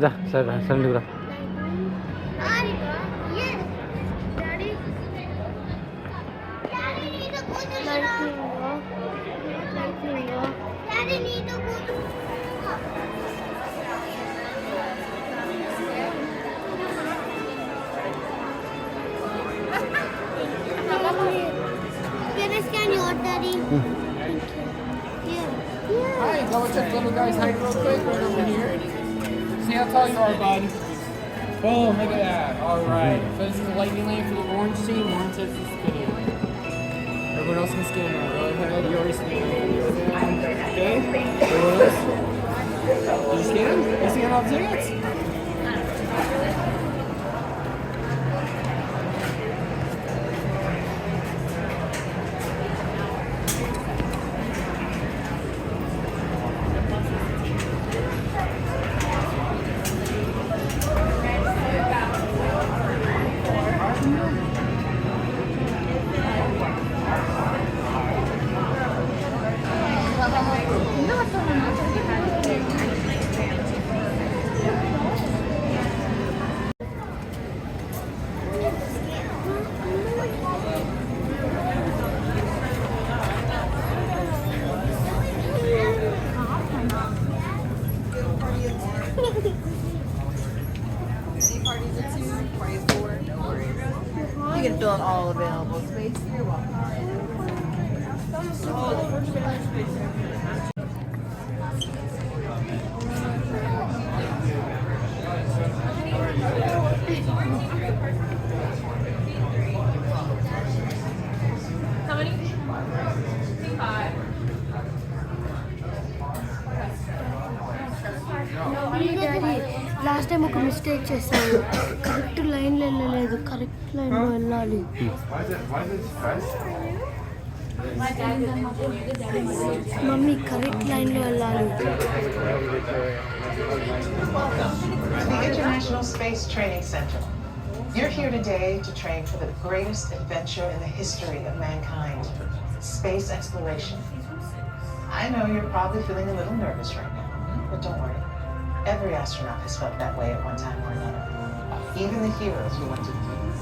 जा sir sir पूरा Alright, go check the little guy's height real quick right over here. See how tall you are, bud. Boom, look at that. Alright, so this is a lightning lane for the orange team. Orange says the skinny. Everyone else can skin now. Go ahead, you already scanned. Okay? Everyone else? Did you scan? You scan all the tickets? You can fill in all available space. You're welcome. How many? 5. Last time ఒక mistake చేశాను correct లైన్లో వెళ్ళలేదు correct లైన్లో వెళ్ళాలి mummy correct లైన్లో వెళ్ళాలి The International Space Training Center. You're here today to train for the greatest adventure in the history of mankind, space exploration. I know you're probably feeling a little nervous right now, but don't worry. Every astronaut has felt that way at one time or another, even the heroes who went to the moon.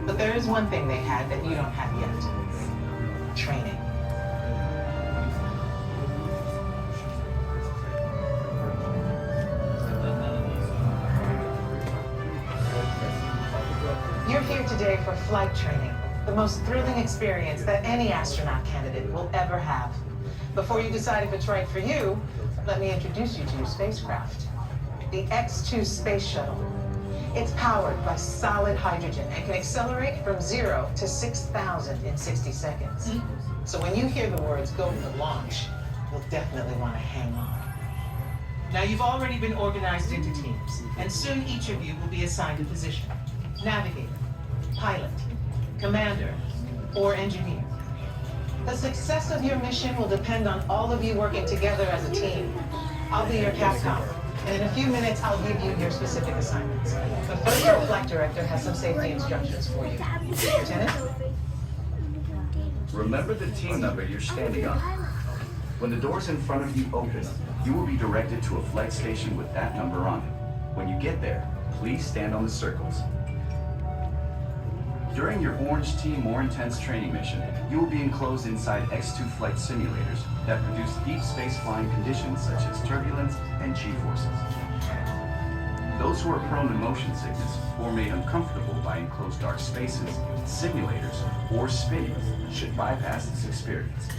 But there is one thing they had that you don't have yet: training. You're here today for flight training, the most thrilling experience that any astronaut candidate will ever have. Before you decide if it's right for you, let me introduce you to your spacecraft, the X-2 Space Shuttle. It's powered by solid hydrogen and can accelerate from 0 to 6,000 in 60 seconds. So when you hear the words "go to launch," you'll definitely want to hang on. Now, you've already been organized into teams, and soon each of you will be assigned a position: navigator, pilot, commander, or engineer. The success of your mission will depend on all of you working together as a team. I'll be your capcom, and in a few minutes I'll give you your specific assignments. But first, your flight director has some safety instructions for you. Lieutenant? Remember the team number you're standing on. When the doors in front of you open, you will be directed to a flight station with that number on it. When you get there, please stand on the circles. During your Orange Team More Intense training mission, you will be enclosed inside X2 flight simulators that produce deep space flying conditions such as turbulence and G-forces. Those who are prone to motion sickness or made uncomfortable by enclosed dark spaces, simulators, or spinning should bypass this experience.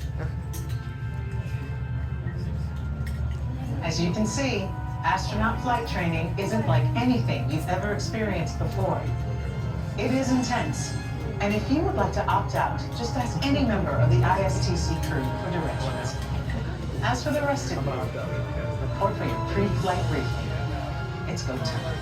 As you can see, astronaut flight training isn't like anything you've ever experienced before. It is intense, and if you would like to opt out, just ask any member of the ISTC crew for directions. As for the rest of you, report for your pre-flight briefing. It's go time.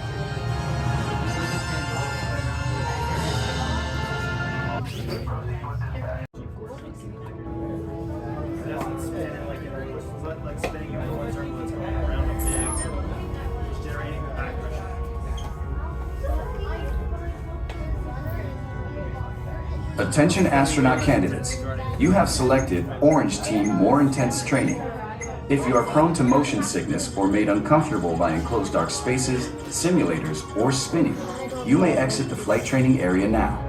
Attention astronaut candidates. You have selected Orange Team More Intense Training. If you are prone to motion sickness or made uncomfortable by enclosed dark spaces, simulators, or spinning, you may exit the flight training area now.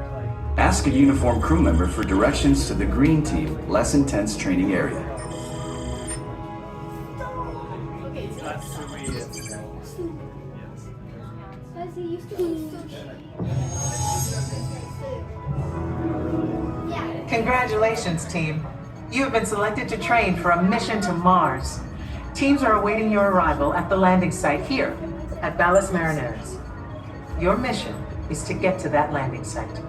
Ask a uniformed crew member for directions to the Green Team Less Intense Training Area. Congratulations, team. You have been selected to train for a mission to Mars. Teams are awaiting your arrival at the landing site here at Ballas Marineris. Your mission is to get to that landing site.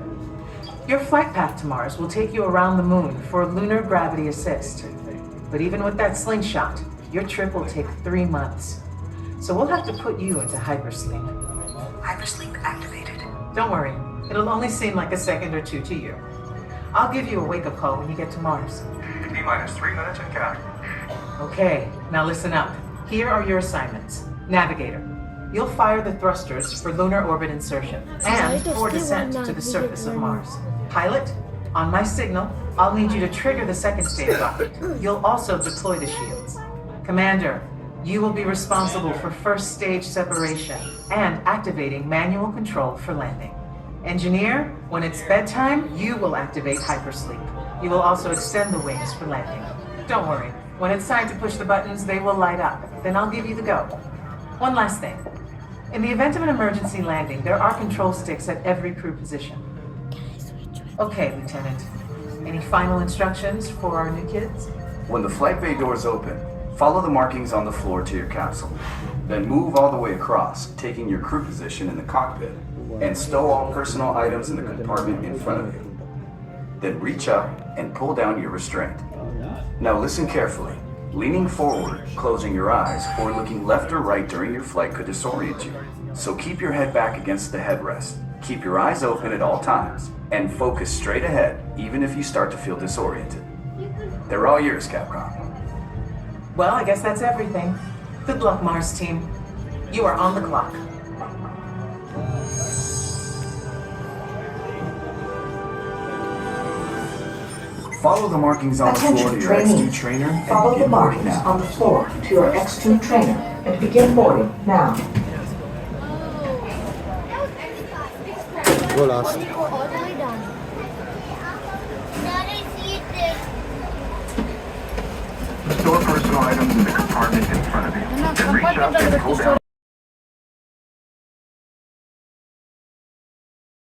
Your flight path to Mars will take you around the moon for lunar gravity assist. But even with that slingshot, your trip will take 3 months. So we'll have to put you into hypersleep. Hypersleep activated. Don't worry, it'll only seem like a second or two to you. I'll give you a wake-up call when you get to Mars. T-minus 3 minutes and counting. Okay, now listen up. Here are your assignments. Navigator, you'll fire the thrusters for lunar orbit insertion and for descent to the surface of Mars. Pilot, on my signal, I'll need you to trigger the second stage rocket. You'll also deploy the shields. Commander, you will be responsible for first stage separation and activating manual control for landing. Engineer, when it's bedtime, you will activate hypersleep. You will also extend the wings for landing. Don't worry, when it's time to push the buttons, they will light up. Then I'll give you the go. One last thing. In the event of an emergency landing, there are control sticks at every crew position. Okay, Lieutenant. Any final instructions for our new kids? When the flight bay doors open, follow the markings on the floor to your capsule. Then move all the way across, taking your crew position in the cockpit, and stow all personal items in the compartment in front of you. Then reach up and pull down your restraint. Now listen carefully. Leaning forward, closing your eyes, or looking left or right during your flight could disorient you. So keep your head back against the headrest. Keep your eyes open at all times, and focus straight ahead, even if you start to feel disoriented. They're all yours, Capcom. Well, I guess that's everything. Good luck, Mars team. You are on the clock. Follow the markings on the floor to your X2 trainer and Follow the begin boarding markings now. on the floor to your X2 trainer and begin boarding now. Go last. Go all the way down. Store personal items in the compartment in front of you. Then reach up and pull down